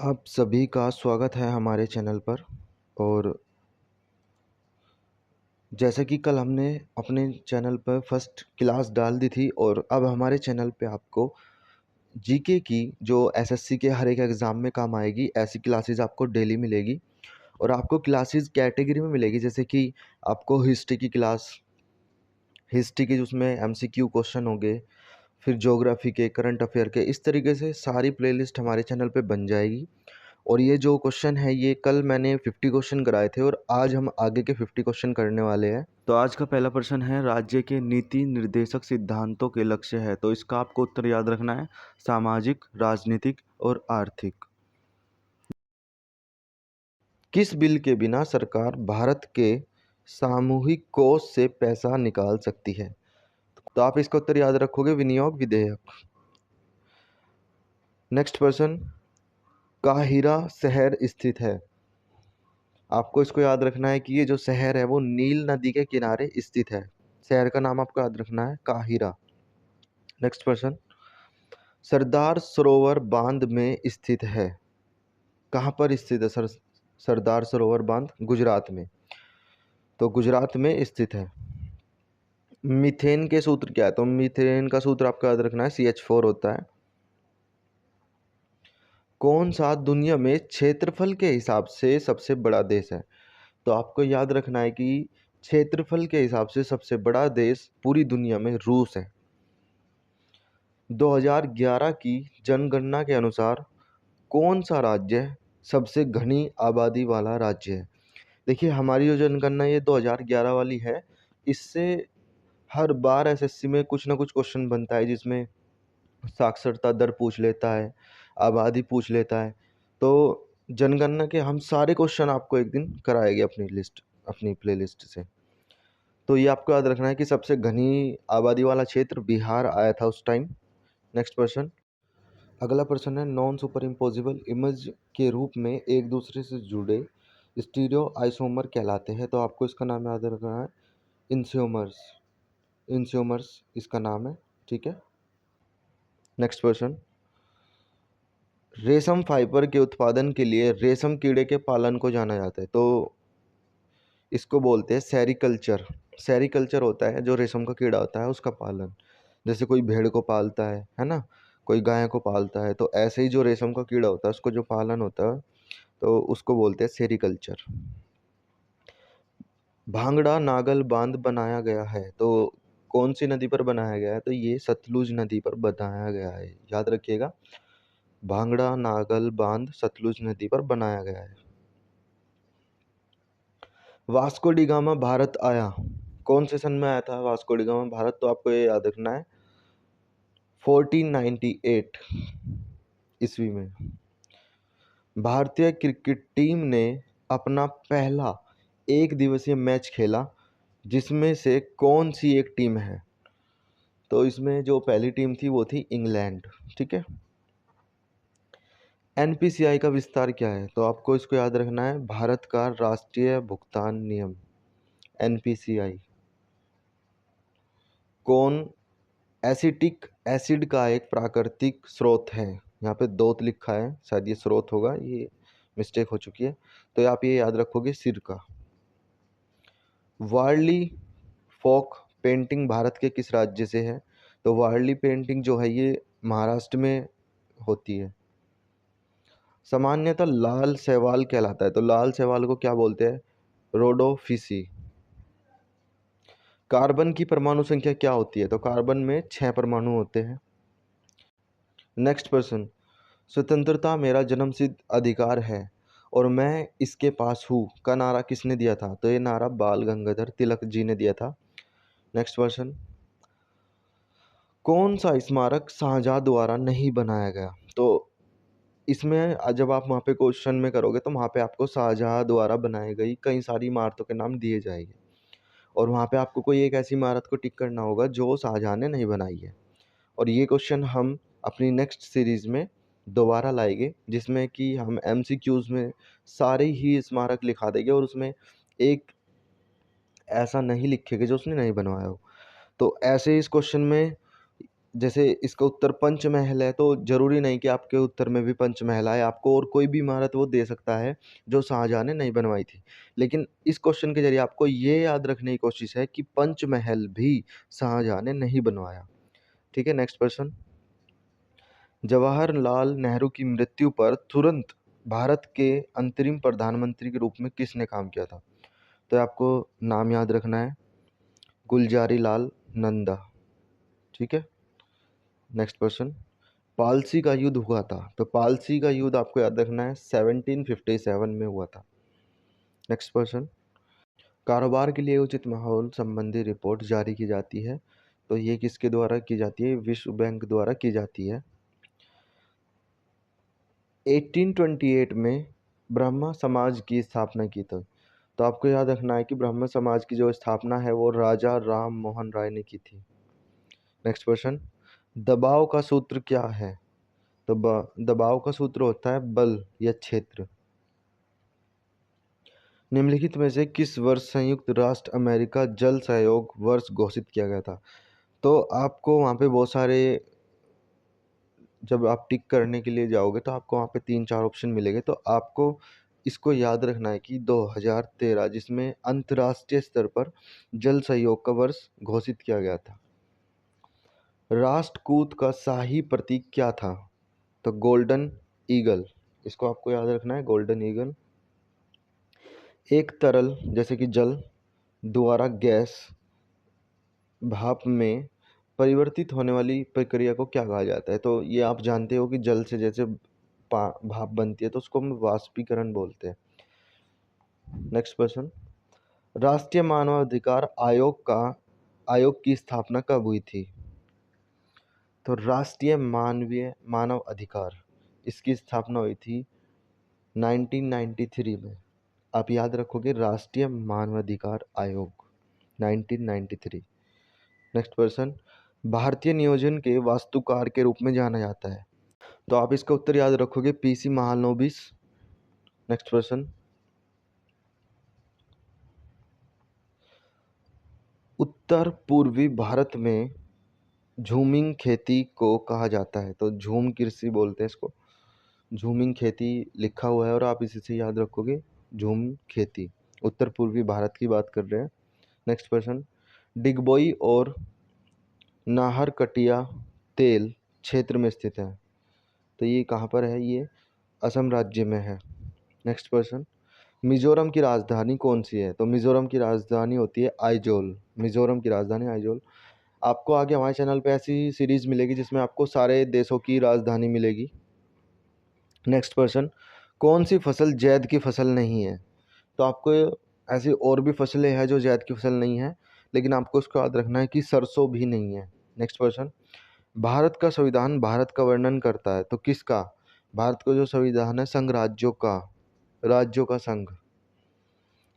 आप सभी का स्वागत है हमारे चैनल पर। और जैसे कि कल हमने अपने चैनल पर फर्स्ट क्लास डाल दी थी और अब हमारे चैनल पे आपको जीके की जो एसएससी के हर एक एग्ज़ाम में काम आएगी ऐसी क्लासेस आपको डेली मिलेगी। और आपको क्लासेस कैटेगरी में मिलेगी, जैसे कि आपको हिस्ट्री की क्लास, हिस्ट्री की उसमें एमसीक्यू क्वेश्चन होंगे, फिर ज्योग्राफी के, करंट अफेयर के, इस तरीके से सारी प्लेलिस्ट हमारे चैनल पे बन जाएगी। और ये जो क्वेश्चन है ये कल मैंने 50 क्वेश्चन कराए थे और आज हम आगे के 50 क्वेश्चन करने वाले हैं। तो आज का पहला प्रश्न है, राज्य के नीति निर्देशक सिद्धांतों के लक्ष्य है। तो इसका आपको उत्तर याद रखना है, सामाजिक, राजनीतिक और आर्थिक। किस बिल के बिना सरकार भारत के सामूहिक कोष से पैसा निकाल सकती है? तो आप इसका उत्तर याद रखोगे, विनियोग विधेयक। नेक्स्ट प्रश्न, काहिरा शहर स्थित है। आपको इसको याद रखना है कि ये जो शहर है वो नील नदी के किनारे स्थित है। शहर का नाम आपको याद रखना है, काहिरा। नेक्स्ट प्रश्न, सरदार सरोवर बांध में स्थित है। कहाँ पर स्थित है सरदार सरोवर बांध? गुजरात में। तो गुजरात में स्थित है। मीथेन के सूत्र क्या है? तो मीथेन का सूत्र आपको याद रखना है, CH4 होता है। कौन सा दुनिया में क्षेत्रफल के हिसाब से सबसे बड़ा देश है? तो आपको याद रखना है कि क्षेत्रफल के हिसाब से सबसे बड़ा देश पूरी दुनिया में रूस है। 2011 की जनगणना के अनुसार कौन सा राज्य सबसे घनी आबादी वाला राज्य है? देखिए, हमारी जो जनगणना ये 2011 वाली है, इससे हर बार एसएससी में कुछ ना कुछ क्वेश्चन बनता है जिसमें साक्षरता दर पूछ लेता है, आबादी पूछ लेता है। तो जनगणना के हम सारे क्वेश्चन आपको एक दिन कराएंगे अपनी प्लेलिस्ट से। तो ये आपको याद रखना है कि सबसे घनी आबादी वाला क्षेत्र बिहार आया था उस टाइम। नेक्स्ट प्रश्न, अगला प्रश्न है, नॉन सुपर इम्पोजिबल इमेज के रूप में एक दूसरे से जुड़े स्टीरियो आइसोमर कहलाते हैं। तो आपको इसका नाम याद रखना है, इंसियोमर्स। इंसियोमर्स इसका नाम है, ठीक है। नेक्स्ट प्रश्न, रेशम फाइबर के उत्पादन के लिए रेशम कीड़े के पालन को जाना जाता है। तो इसको बोलते हैं सेरीकल्चर। सेरीकल्चर होता है जो रेशम का कीड़ा होता है उसका पालन। जैसे कोई भेड़ को पालता है ना, कोई गाय को पालता है, तो ऐसे ही जो रेशम का कीड़ा होता है उसको जो पालन होता है तो उसको बोलते हैं सेरीकल्चर। भांगड़ा नागल बांध बनाया गया है, तो कौन सी नदी पर बनाया गया है? तो ये सतलुज नदी पर बनाया गया है, याद रखिएगा। भांगड़ा नागल बांध सतलुज नदी पर बनाया गया है। वास्को डी गामा भारत आया, कौन से सन में आया था वास्को डी गामा भारत? तो आपको ये याद रखना है, 1498 ईस्वी में। भारतीय क्रिकेट टीम ने अपना पहला एक दिवसीय मैच खेला, जिसमें से कौन सी एक टीम है? तो इसमें जो पहली टीम थी वो थी इंग्लैंड, ठीक है। एनपीसीआई का विस्तार क्या है? तो आपको इसको याद रखना है, भारत का राष्ट्रीय भुगतान नियम, एनपीसीआई। कौन एसिटिक एसिड का एक प्राकृतिक स्रोत है? यहाँ पे दोत लिखा है, शायद ये स्रोत होगा, ये मिस्टेक हो चुकी है। तो आप ये याद रखोगे, सिरका। वारली फोक पेंटिंग भारत के किस राज्य से है? तो वारली पेंटिंग जो है ये महाराष्ट्र में होती है। सामान्यतः लाल शैवाल कहलाता है, तो लाल शैवाल को क्या बोलते हैं? रोडोफिसी। कार्बन की परमाणु संख्या क्या होती है? तो कार्बन में 6 परमाणु होते हैं। नेक्स्ट प्रश्न, स्वतंत्रता मेरा जन्मसिद्ध अधिकार है और मैं इसके पास हूँ का नारा किसने दिया था? तो ये नारा बाल गंगाधर तिलक जी ने दिया था। नेक्स्ट क्वेश्चन, कौन सा स्मारक शाहजहां द्वारा नहीं बनाया गया? तो इसमें जब आप वहाँ पे क्वेश्चन में करोगे तो वहाँ पे आपको शाहजहां द्वारा बनाई गई कई सारी इमारतों के नाम दिए जाएंगे और वहाँ पे आपको कोई एक ऐसी इमारत को टिक करना होगा जो शाहजहां ने नहीं बनाई है। और ये क्वेश्चन हम अपनी नेक्स्ट सीरीज़ में दोबारा लाएंगे, जिसमें कि हम एमसीक्यूज़ में सारे ही स्मारक लिखा देंगे और उसमें एक ऐसा नहीं लिखेंगे जो उसने नहीं बनवाया हो। तो ऐसे इस क्वेश्चन में जैसे इसका उत्तर पंचमहल है, तो जरूरी नहीं कि आपके उत्तर में भी पंचमहल आए, आपको और कोई भी इमारत वो दे सकता है जो शाहजहां ने नहीं बनवाई थी। लेकिन इस क्वेश्चन के जरिए आपको ये याद रखने की कोशिश है कि पंचमहल भी शाहजहां ने नहीं बनवाया। ठीक है, नेक्स्ट क्वेश्चन। जवाहरलाल नेहरू की मृत्यु पर तुरंत भारत के अंतरिम प्रधानमंत्री के रूप में किसने काम किया था? तो आपको नाम याद रखना है, गुलजारी लाल नंदा। ठीक है, नेक्स्ट क्वेश्चन। पालसी का युद्ध हुआ था, तो पालसी का युद्ध आपको याद रखना है 1757 में हुआ था। Next question. कारोबार के लिए उचित माहौल संबंधी रिपोर्ट जारी की जाती है, तो ये किसके द्वारा की जाती है? विश्व बैंक द्वारा की जाती है। 1828 में ब्रह्मा समाज की स्थापना की तो आपको याद रखना है कि ब्रह्म समाज की जो स्थापना है वो राजा राम मोहन राय ने की थी। Next question. दबाव का सूत्र क्या है? तो दबाव का सूत्र होता है बल या क्षेत्र। निम्नलिखित में से किस वर्ष संयुक्त राष्ट्र अमेरिका जल सहयोग वर्ष घोषित किया गया था? तो आपको वहाँ पे बहुत सारे, जब आप टिक करने के लिए जाओगे तो आपको वहाँ पे 3-4 ऑप्शन मिलेंगे, तो आपको इसको याद रखना है कि 2013, जिसमें अंतर्राष्ट्रीय स्तर पर जल सहयोग का वर्ष घोषित किया गया था। राष्ट्रकूट का शाही प्रतीक क्या था? तो गोल्डन ईगल, इसको आपको याद रखना है, गोल्डन ईगल। एक तरल जैसे कि जल द्वारा गैस भाप में परिवर्तित होने वाली प्रक्रिया को क्या कहा जाता है? तो ये आप जानते हो कि जल से जैसे भाप बनती है तो उसको हम वाष्पीकरण बोलते हैं। Next question. राष्ट्रीय मानवाधिकार आयोग की स्थापना कब हुई थी? तो राष्ट्रीय मानव अधिकार, इसकी स्थापना हुई थी 1993 में। आप याद रखोगे, राष्ट्रीय मानवाधिकार आयोग 1993। Next question. भारतीय नियोजन के वास्तुकार के रूप में जाना जाता है, तो आप इसका उत्तर याद रखोगे, पीसी महालनोबिस। Next question. उत्तर पूर्वी भारत में झूमिंग खेती को कहा जाता है, तो झूम कृषि बोलते हैं इसको, झूमिंग खेती लिखा हुआ है और आप इसी से याद रखोगे, झूम खेती। उत्तर पूर्वी भारत की बात कर रहे हैं। Next question. डिगबोई और नाहरकटिया तेल क्षेत्र में स्थित है, तो ये कहाँ पर है? ये असम राज्य में है। Next question. मिजोरम की राजधानी कौन सी है? तो मिजोरम की राजधानी होती है आइजोल। मिजोरम की राजधानी आइजोल। आपको आगे हमारे चैनल पे ऐसी सीरीज मिलेगी जिसमें आपको सारे देशों की राजधानी मिलेगी। Next question. कौन सी फसल जैद की फसल नहीं है? तो आपको ऐसी और भी फसलें हैं जो जैद की फसल नहीं है, लेकिन आपको उसको याद रखना है कि सरसों भी नहीं है। Next question. भारत का संविधान भारत का वर्णन करता है, तो किसका? भारत का जो संविधान है संघ राज्यों का संघ।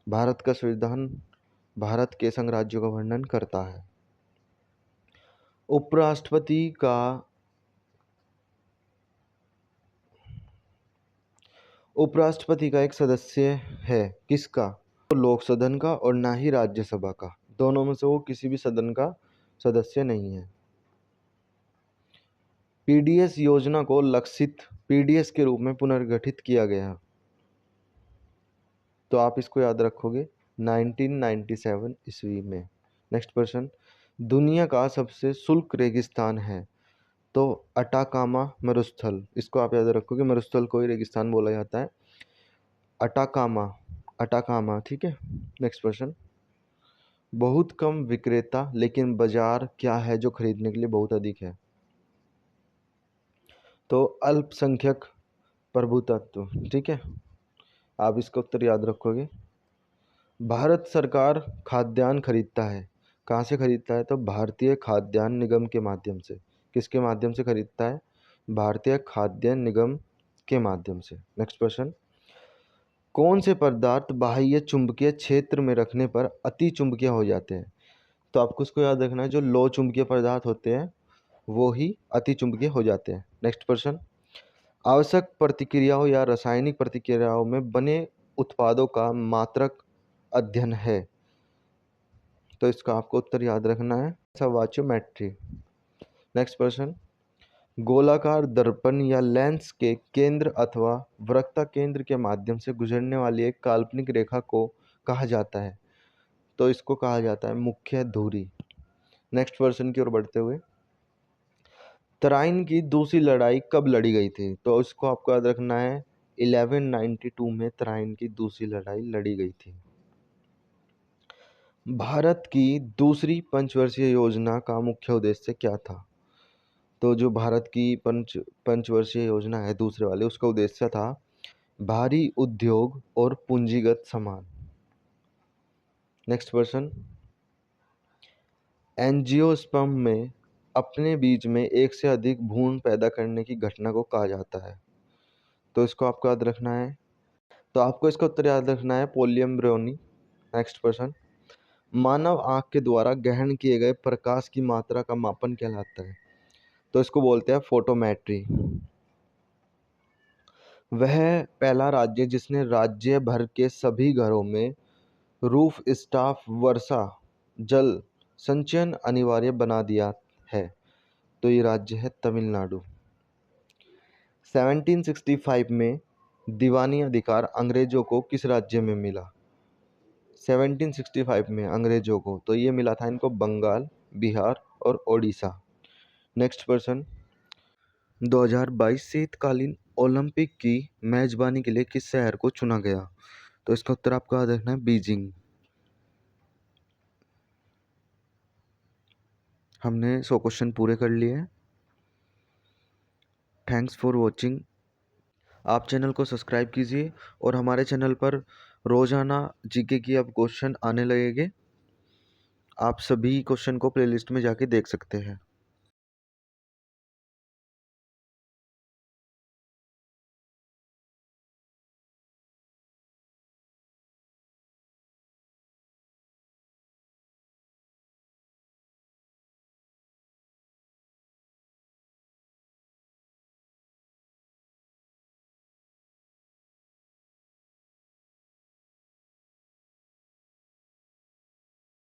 भारत का संविधान भारत के संघ राज्यों का वर्णन करता है। उपराष्ट्रपति का एक सदस्य है, किसका? तो लोक सदन का और ना ही राज्यसभा का, दोनों में से वो किसी भी सदन का सदस्य नहीं है। पीडीएस योजना को लक्षित पीडीएस के रूप में पुनर्गठित किया गया, तो आप इसको याद रखोगे 1997 ईस्वी में। Next question. दुनिया का सबसे शुष्क रेगिस्तान है, तो अटाकामा मरुस्थल, इसको आप याद रखोगे, मरुस्थल को ही रेगिस्तान बोला जाता है, अटाकामा। ठीक है, नेक्स्ट क्वेश्चन। बहुत कम विक्रेता लेकिन बाजार क्या है जो खरीदने के लिए बहुत अधिक है? तो अल्पसंख्यक प्रभुत्व। ठीक है, आप इसका उत्तर याद रखोगे। भारत सरकार खाद्यान्न खरीदता है, कहाँ से खरीदता है? तो भारतीय खाद्यान्न निगम के माध्यम से। किसके माध्यम से खरीदता है? भारतीय खाद्यान्न निगम के माध्यम से। Next question. कौन से पदार्थ बाह्य चुंबकीय क्षेत्र में रखने पर अति चुंबकीय हो जाते हैं? तो आपको उसको याद रखना है, जो लो चुंबकीय पदार्थ होते हैं वो ही अति चुंबकीय हो जाते हैं। Next question. आवश्यक प्रतिक्रियाओं या रासायनिक प्रतिक्रियाओं में बने उत्पादों का मात्रक अध्ययन है, तो इसका आपको उत्तर याद रखना है, सवाच्योमेट्री। नेक्स्ट प्रश्न, गोलाकार दर्पण या लेंस के केंद्र अथवा वक्रता केंद्र के माध्यम से गुजरने वाली एक काल्पनिक रेखा को कहा जाता है? तो इसको कहा जाता है मुख्य धुरी। नेक्स्ट प्रश्न की ओर बढ़ते हुए, तराइन की दूसरी लड़ाई कब लड़ी गई थी? तो इसको आपको याद रखना है 1192 में तराइन की दूसरी लड़ाई लड़ी गई थी। भारत की दूसरी पंचवर्षीय योजना का मुख्य उद्देश्य क्या था? तो जो भारत की पंचवर्षीय योजना है दूसरे वाले, उसका उद्देश्य था भारी उद्योग और पूंजीगत समान। नेक्स्ट प्रश्न, एंजियोस्पर्म में अपने बीज में एक से अधिक भ्रूण पैदा करने की घटना को कहा जाता है? तो इसको आपको याद रखना है, तो आपको इसका उत्तर याद रखना है पोलियम्ब्रियोनी। नेक्स्ट प्रश्न, मानव आंख के द्वारा ग्रहण किए गए प्रकाश की मात्रा का मापन कहलाता है? तो इसको बोलते हैं फोटोमेट्री। वह पहला राज्य जिसने राज्य भर के सभी घरों में रूफ स्टाफ वर्षा जल संचयन अनिवार्य बना दिया है, तो ये राज्य है तमिलनाडु। 1765 में दीवानी अधिकार अंग्रेजों को किस राज्य में मिला? 1765 में अंग्रेजों को, तो ये मिला था इनको बंगाल, बिहार और ओडिशा। नेक्स्ट प्रश्न, 2022 शीतकालीन ओलंपिक की मेजबानी के लिए किस शहर को चुना गया? तो इसका उत्तर आपको याद रखना है बीजिंग। हमने 100 क्वेश्चन पूरे कर लिए। Thanks for watching. आप चैनल को सब्सक्राइब कीजिए और हमारे चैनल पर रोजाना जीके की अब क्वेश्चन आने लगेंगे। आप सभी क्वेश्चन को प्लेलिस्ट में जाके देख सकते हैं।